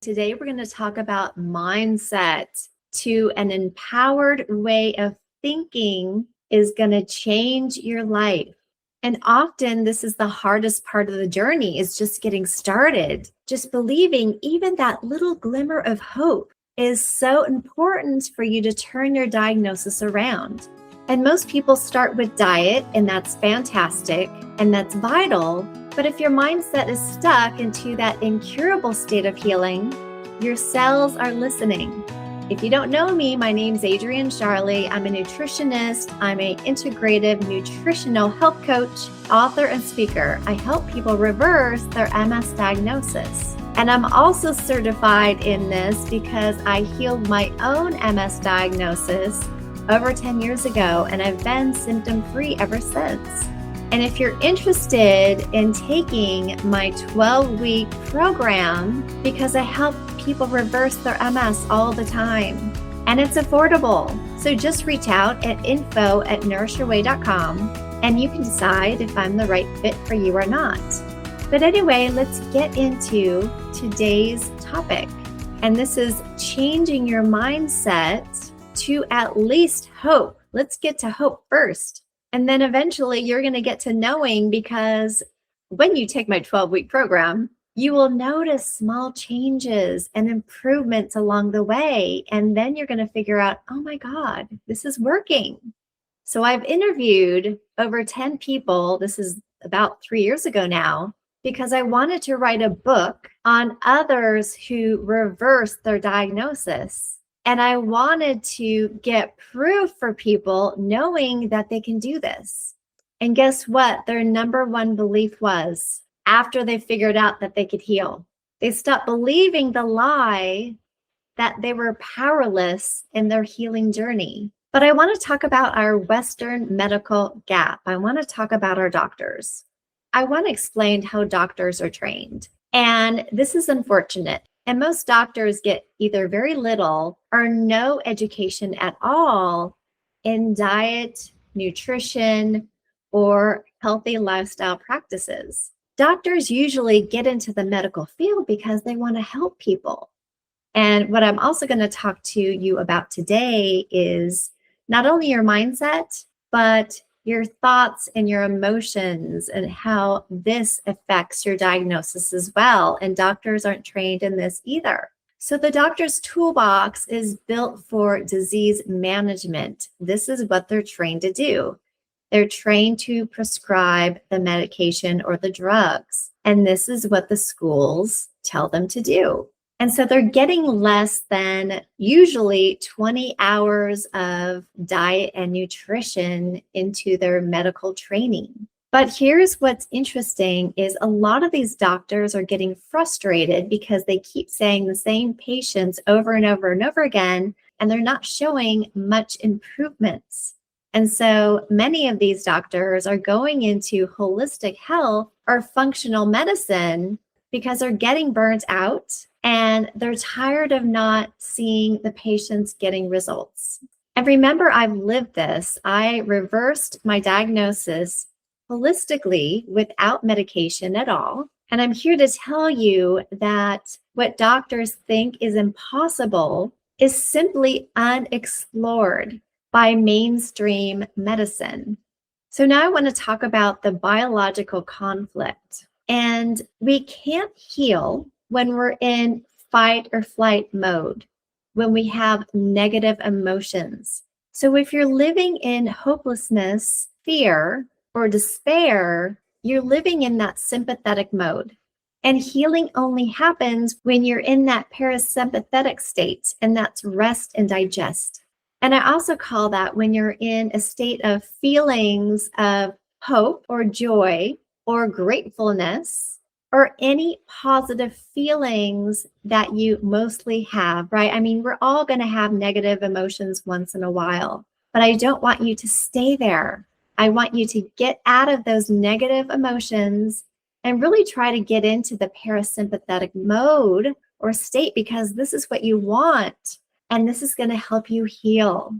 Today, we're going to talk about mindset. To an empowered way of thinking is going to change your life. And often this is the hardest part of the journey, is just getting started. Just believing even that little glimmer of hope is so important for you to turn your diagnosis around. And most people start with diet, and that's fantastic, and that's vital. But if your mindset is stuck into that incurable state of healing, your cells are listening. If you don't know me, my name's Adrienne Charlie. I'm a nutritionist. I'm an integrative nutritional health coach, author, and speaker. I help people reverse their MS diagnosis. And I'm also certified in this because I healed my own MS diagnosis over 10 years ago, and I've been symptom-free ever since. And if you're interested in taking my 12-week program, because I help people reverse their MS all the time, and it's affordable. So just reach out at info@nourishyourway.com and you can decide if I'm the right fit for you or not. But anyway, let's get into today's topic. And this is changing your mindset to at least hope. Let's get to hope first. And then eventually you're going to get to knowing, because when you take my 12-week program, you will notice small changes and improvements along the way. And then you're going to figure out, oh my God, this is working. So I've interviewed over 10 people. This is about 3 years ago now, because I wanted to write a book on others who reversed their diagnosis. And I wanted to get proof for people knowing that they can do this. And guess what? Their number one belief was, after they figured out that they could heal, they stopped believing the lie that they were powerless in their healing journey. But I want to talk about our Western medical gap. I want to talk about our doctors. I want to explain how doctors are trained. And this is unfortunate. And most doctors get either very little or no education at all in diet, nutrition, or healthy lifestyle practices. Doctors usually get into the medical field because they want to help people. And what I'm also going to talk to you about today is not only your mindset, but your thoughts and your emotions and how this affects your diagnosis as well. And doctors aren't trained in this either. So the doctor's toolbox is built for disease management. This is what they're trained to do. They're trained to prescribe the medication or the drugs. And this is what the schools tell them to do. And so they're getting less than usually 20 hours of diet and nutrition into their medical training. But here's what's interesting is a lot of these doctors are getting frustrated because they keep saying the same patients over and over and over again, and they're not showing much improvements. And so many of these doctors are going into holistic health or functional medicine because they're getting burnt out and they're tired of not seeing the patients getting results. And remember, I've lived this. I reversed my diagnosis holistically without medication at all. And I'm here to tell you that what doctors think is impossible is simply unexplored by mainstream medicine. So now I want to talk about the biological conflict. And we can't heal when we're in fight or flight mode, when we have negative emotions. So if you're living in hopelessness, fear, or despair, you're living in that sympathetic mode. And healing only happens when you're in that parasympathetic state, and that's rest and digest. And I also call that when you're in a state of feelings of hope or joy or gratefulness, or any positive feelings that you mostly have, right? I mean, we're all going to have negative emotions once in a while, but I don't want you to stay there. I want you to get out of those negative emotions and really try to get into the parasympathetic mode or state, because this is what you want, and this is going to help you heal.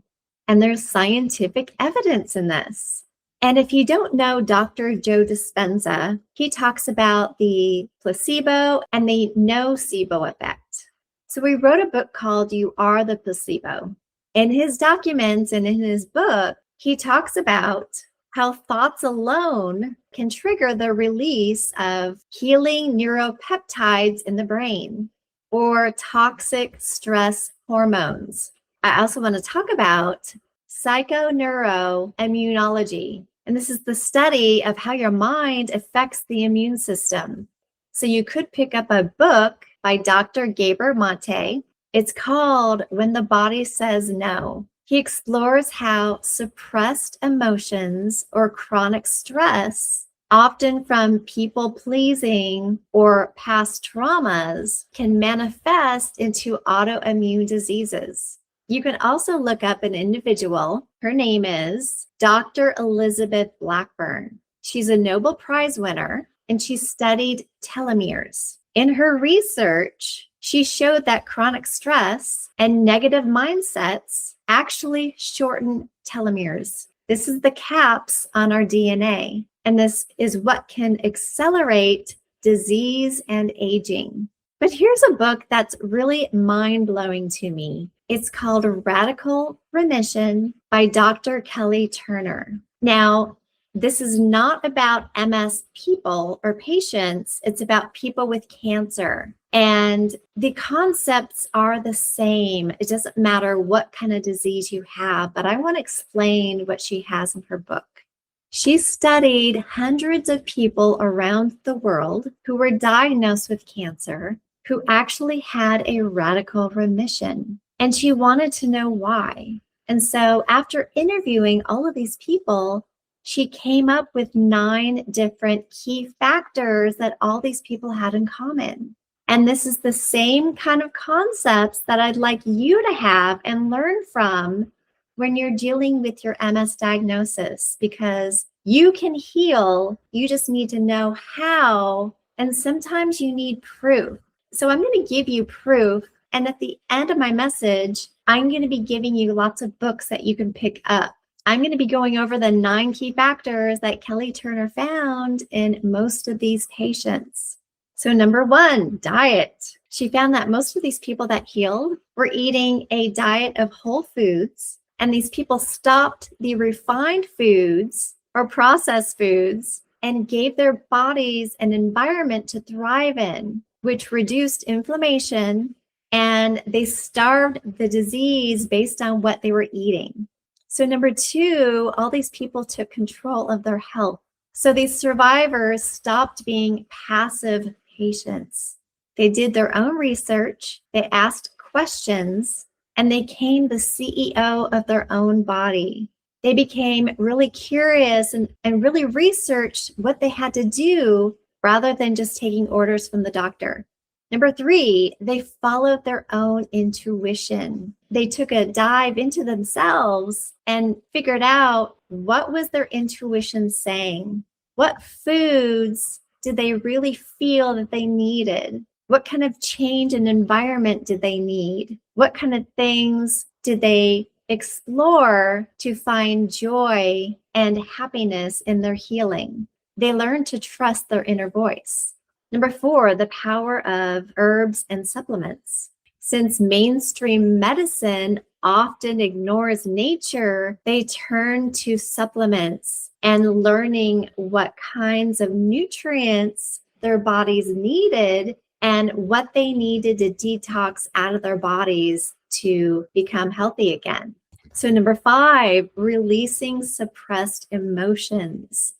And there's scientific evidence in this. And if you don't know Dr. Joe Dispenza, he talks about the placebo and the nocebo effect. So he wrote a book called You Are the Placebo. In his documents and in his book, he talks about how thoughts alone can trigger the release of healing neuropeptides in the brain or toxic stress hormones. I also want to talk about psychoneuroimmunology. And this is the study of how your mind affects the immune system. So you could pick up a book by Dr. Gabor Mate. It's called When the Body Says No. He explores how suppressed emotions or chronic stress, often from people pleasing or past traumas, can manifest into autoimmune diseases. You can also look up an individual. Her name is Dr. Elizabeth Blackburn. She's a Nobel Prize winner, and she studied telomeres. In her research, she showed that chronic stress and negative mindsets actually shorten telomeres. This is the caps on our DNA, and this is what can accelerate disease and aging. But here's a book that's really mind-blowing to me. It's called Radical Remission by Dr. Kelly Turner. Now, this is not about MS people or patients. It's about people with cancer. And the concepts are the same. It doesn't matter what kind of disease you have, but I want to explain what she has in her book. She studied hundreds of people around the world who were diagnosed with cancer, who actually had a radical remission. And she wanted to know why. And so after interviewing all of these people, she came up with 9 different key factors that all these people had in common. And this is the same kind of concepts that I'd like you to have and learn from when you're dealing with your MS diagnosis, because you can heal. You just need to know how. And sometimes you need proof. So I'm going to give you proof. And at the end of my message, I'm going to be giving you lots of books that you can pick up. I'm going to be going over the 9 key factors that Kelly Turner found in most of these patients. So number 1, diet. She found that most of these people that healed were eating a diet of whole foods, and these people stopped the refined foods or processed foods and gave their bodies an environment to thrive in, which reduced inflammation, and they starved the disease based on what they were eating. So number 2, all these people took control of their health. So these survivors stopped being passive patients. They did their own research, they asked questions, and they became the CEO of their own body. They became really curious and really researched what they had to do rather than just taking orders from the doctor. Number 3, they followed their own intuition. They took a dive into themselves and figured out what was their intuition saying. What foods did they really feel that they needed? What kind of change in environment did they need? What kind of things did they explore to find joy and happiness in their healing? They learned to trust their inner voice. Number 4, the power of herbs and supplements. Since mainstream medicine often ignores nature, they turn to supplements and learning what kinds of nutrients their bodies needed and what they needed to detox out of their bodies to become healthy again. So number 5, releasing suppressed emotions.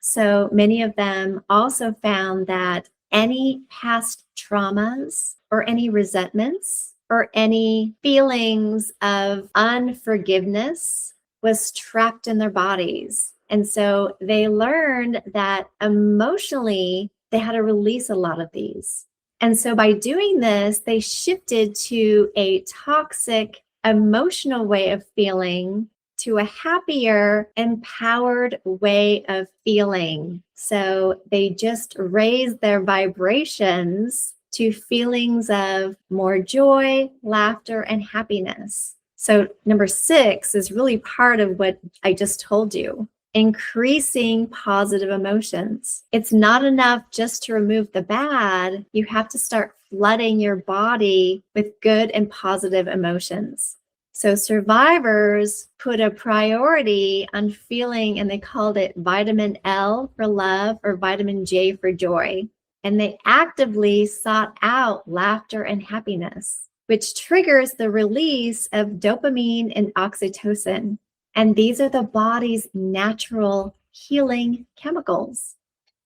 So many of them also found that any past traumas or any resentments or any feelings of unforgiveness was trapped in their bodies. And so they learned that emotionally, they had to release a lot of these. And so by doing this, they shifted to a toxic emotional way of feeling to a happier, empowered way of feeling. So they just raised their vibrations to feelings of more joy, laughter, and happiness. So number 6 is really part of what I just told you. increasing positive emotions. It's not enough just to remove the bad. You have to start flooding your body with good and positive emotions. So survivors put a priority on feeling, and they called it vitamin L for love or vitamin J for joy. And they actively sought out laughter and happiness, which triggers the release of dopamine and oxytocin. And these are the body's natural healing chemicals.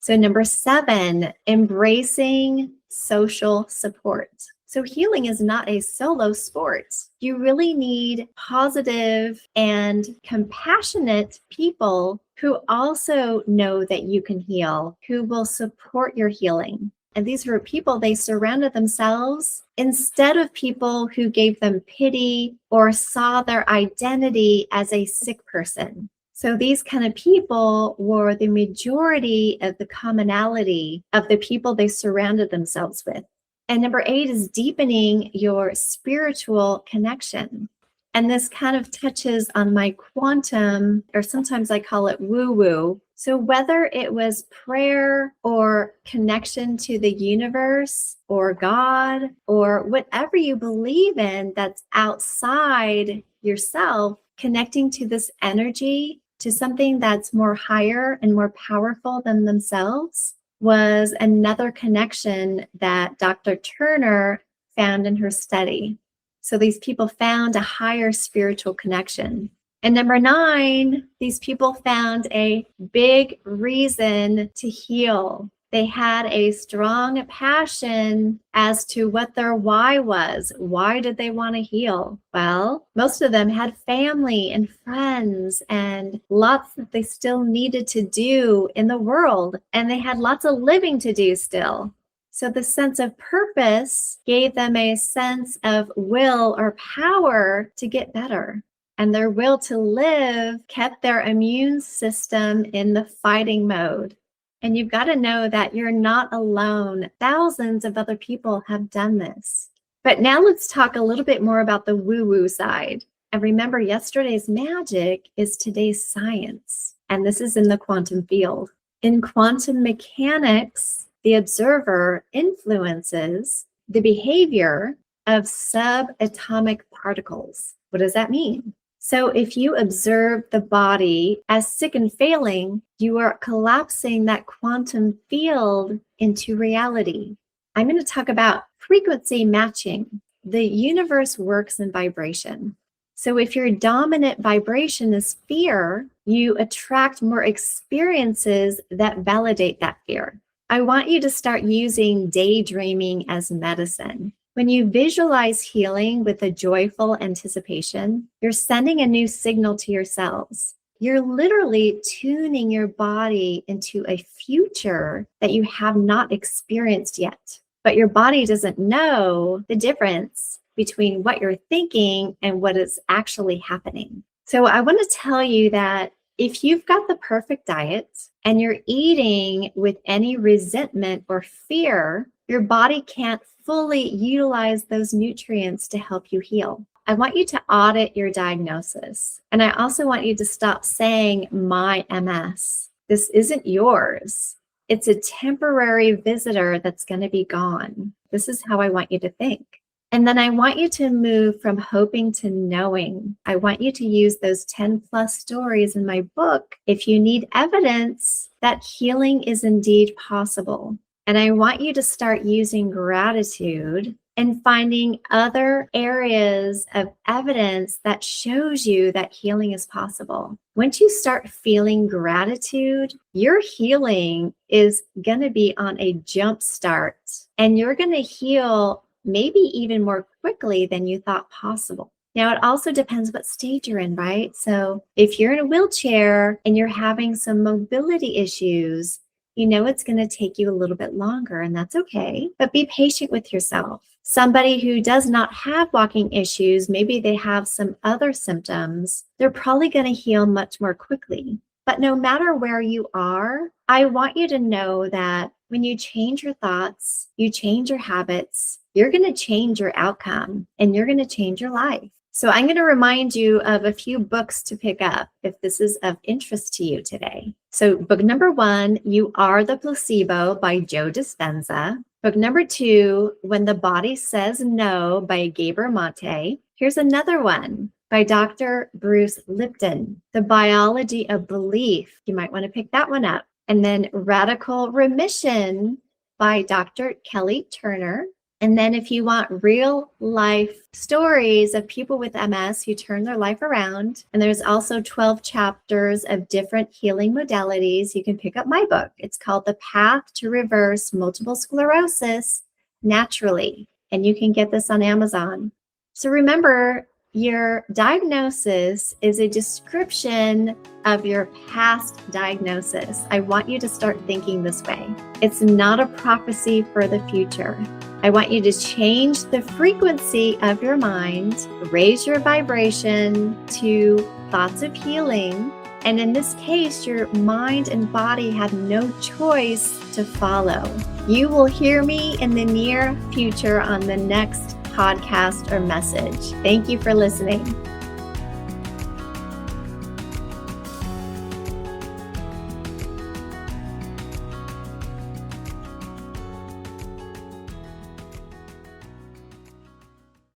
So, number 7, embracing social support. So, healing is not a solo sport. You really need positive and compassionate people who also know that you can heal, who will support your healing. And these were people, they surrounded themselves instead of people who gave them pity or saw their identity as a sick person. So these kind of people were the majority of the commonality of the people they surrounded themselves with. And number 8 is deepening your spiritual connection. And this kind of touches on my quantum, or sometimes I call it woo-woo. So whether it was prayer or connection to the universe or God or whatever you believe in that's outside yourself, connecting to this energy, to something that's more higher and more powerful than themselves, was another connection that Dr. Turner found in her study. So these people found a higher spiritual connection. And number 9, these people found a big reason to heal. They had a strong passion as to what their why was. Why did they want to heal? Well, most of them had family and friends and lots that they still needed to do in the world. And they had lots of living to do still. So the sense of purpose gave them a sense of will or power to get better. And their will to live kept their immune system in the fighting mode. And you've got to know that you're not alone. Thousands of other people have done this. But now let's talk a little bit more about the woo-woo side. And remember, yesterday's magic is today's science. And this is in the quantum field. In quantum mechanics, the observer influences the behavior of subatomic particles. What does that mean? So if you observe the body as sick and failing, you are collapsing that quantum field into reality. I'm going to talk about frequency matching. The universe works in vibration. So if your dominant vibration is fear, you attract more experiences that validate that fear. I want you to start using daydreaming as medicine. When you visualize healing with a joyful anticipation, you're sending a new signal to your cells. You're literally tuning your body into a future that you have not experienced yet. But your body doesn't know the difference between what you're thinking and what is actually happening. So I want to tell you that if you've got the perfect diet and you're eating with any resentment or fear, your body can't fully utilize those nutrients to help you heal. I want you to audit your diagnosis. And I also want you to stop saying, my MS. This isn't yours. It's a temporary visitor that's going to be gone. This is how I want you to think. And then I want you to move from hoping to knowing. I want you to use those 10 plus stories in my book if you need evidence that healing is indeed possible. And I want you to start using gratitude and finding other areas of evidence that shows you that healing is possible. Once you start feeling gratitude, your healing is going to be on a jump start, and you're going to heal maybe even more quickly than you thought possible. Now, it also depends what stage you're in, right? So if you're in a wheelchair and you're having some mobility issues, you know it's going to take you a little bit longer, and that's okay. But be patient with yourself. Somebody who does not have walking issues, maybe they have some other symptoms, they're probably going to heal much more quickly. But no matter where you are, I want you to know that when you change your thoughts, you change your habits, you're going to change your outcome and you're going to change your life. So I'm going to remind you of a few books to pick up if this is of interest to you today. So book number 1, You Are the Placebo by Joe Dispenza. Book number 2, When the Body Says No by Gabor Mate. Here's another one by Dr. Bruce Lipton, The Biology of Belief. You might want to pick that one up. And then Radical Remission by Dr. Kelly Turner. And then if you want real life stories of people with MS who turn their life around, and there's also 12 chapters of different healing modalities, you can pick up my book. It's called The Path to Reverse Multiple Sclerosis Naturally. And you can get this on Amazon. So remember, your diagnosis is a description of your past diagnosis. I want you to start thinking this way. It's not a prophecy for the future. I want you to change the frequency of your mind, raise your vibration to thoughts of healing. And in this case, your mind and body have no choice to follow. You will hear me in the near future on the next podcast or message. Thank you for listening.